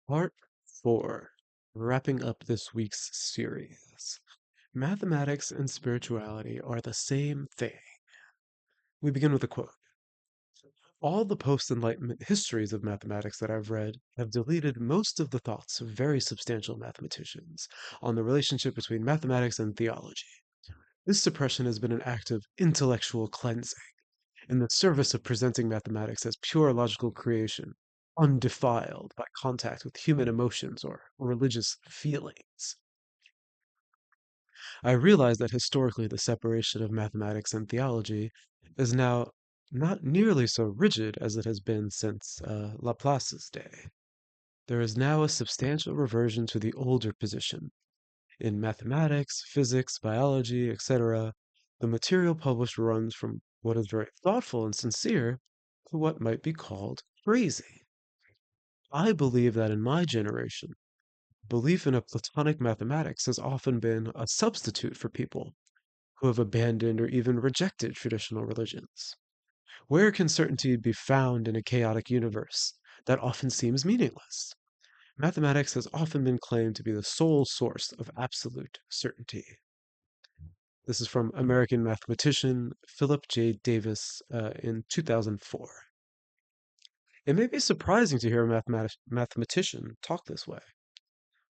Part 4, wrapping up this week's series. Mathematics and spirituality are the same thing. We begin with a quote. All the post-Enlightenment histories of mathematics that I've read have deleted most of the thoughts of very substantial mathematicians on the relationship between mathematics and theology. This suppression has been an act of intellectual cleansing in the service of presenting mathematics as pure logical creation, undefiled by contact with human emotions or religious feelings. I realize that historically the separation of mathematics and theology is now not nearly so rigid as it has been since Laplace's day. There is now a substantial reversion to the older position. In mathematics, physics, biology, etc., the material published runs from what is very thoughtful and sincere to what might be called crazy. I believe that in my generation, belief in a Platonic mathematics has often been a substitute for people who have abandoned or even rejected traditional religions. Where can certainty be found in a chaotic universe that often seems meaningless? Mathematics has often been claimed to be the sole source of absolute certainty. This is from American mathematician Philip J. Davis in 2004. It may be surprising to hear a mathematician talk this way.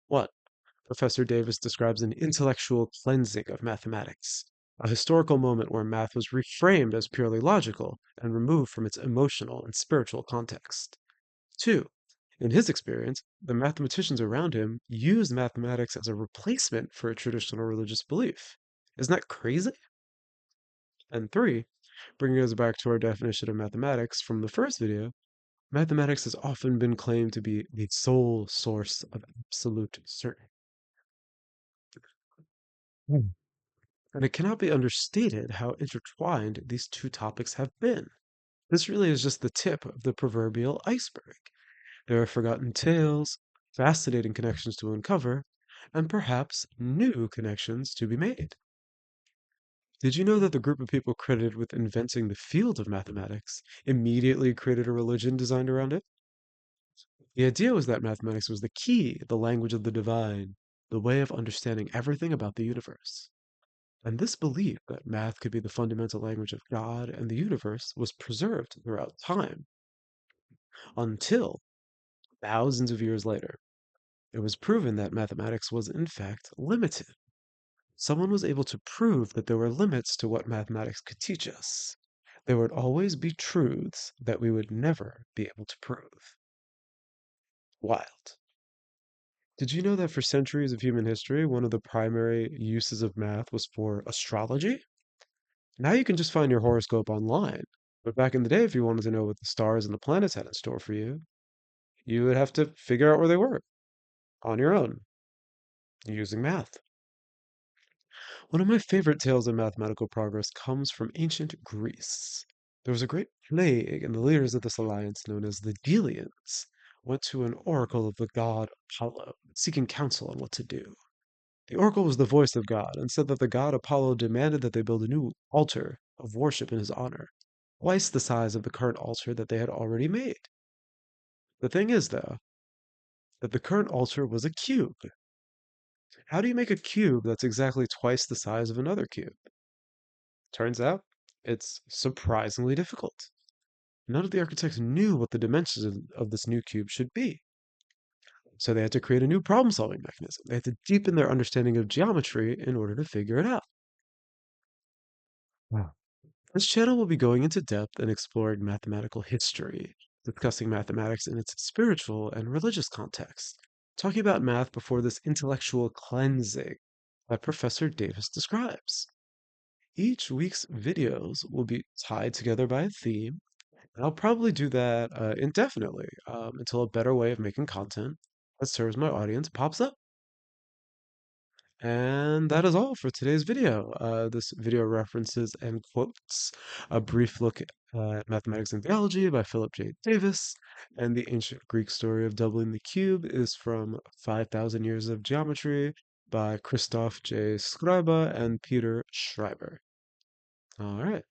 What? Professor Davis describes an intellectual cleansing of mathematics, a historical moment where math was reframed as purely logical and removed from its emotional and spiritual context. 2. In his experience, the mathematicians around him used mathematics as a replacement for a traditional religious belief. Isn't that crazy? And 3, bringing us back to our definition of mathematics from the first video, mathematics has often been claimed to be the sole source of absolute certainty. And it cannot be understated how intertwined these two topics have been. This really is just the tip of the proverbial iceberg. There are forgotten tales, fascinating connections to uncover, and perhaps new connections to be made. Did you know that the group of people credited with inventing the field of mathematics immediately created a religion designed around it? The idea was that mathematics was the key, the language of the divine, the way of understanding everything about the universe. And this belief that math could be the fundamental language of God and the universe was preserved throughout time until thousands of years later. It was proven that mathematics was in fact limited. Someone was able to prove that there were limits to what mathematics could teach us. There would always be truths that we would never be able to prove. Wild. Did you know that for centuries of human history, one of the primary uses of math was for astrology? Now you can just find your horoscope online. But back in the day, if you wanted to know what the stars and the planets had in store for you, you would have to figure out where they were on your own using math. One of my favorite tales of mathematical progress comes from ancient Greece. There was a great plague, and the leaders of this alliance, known as the Delians, went to an oracle of the god Apollo, seeking counsel on what to do. The oracle was the voice of God and said that the god Apollo demanded that they build a new altar of worship in his honor, twice the size of the current altar that they had already made. The thing is, though, that the current altar was a cube. How do you make a cube that's exactly twice the size of another cube? Turns out, it's surprisingly difficult. None of the architects knew what the dimensions of this new cube should be. So they had to create a new problem-solving mechanism. They had to deepen their understanding of geometry in order to figure it out. Wow. This channel will be going into depth and exploring mathematical history, discussing mathematics in its spiritual and religious context, talking about math before this intellectual cleansing that Professor Davis describes. Each week's videos will be tied together by a theme, and I'll probably do that indefinitely until a better way of making content that serves my audience pops up. And that is all for today's video. This video references and quotes a brief look at Mathematics and Theology by Philip J. Davis, and the ancient Greek story of doubling the cube is from 5,000 Years of Geometry by Christoph J. Scriba and Peter Schreiber. All right.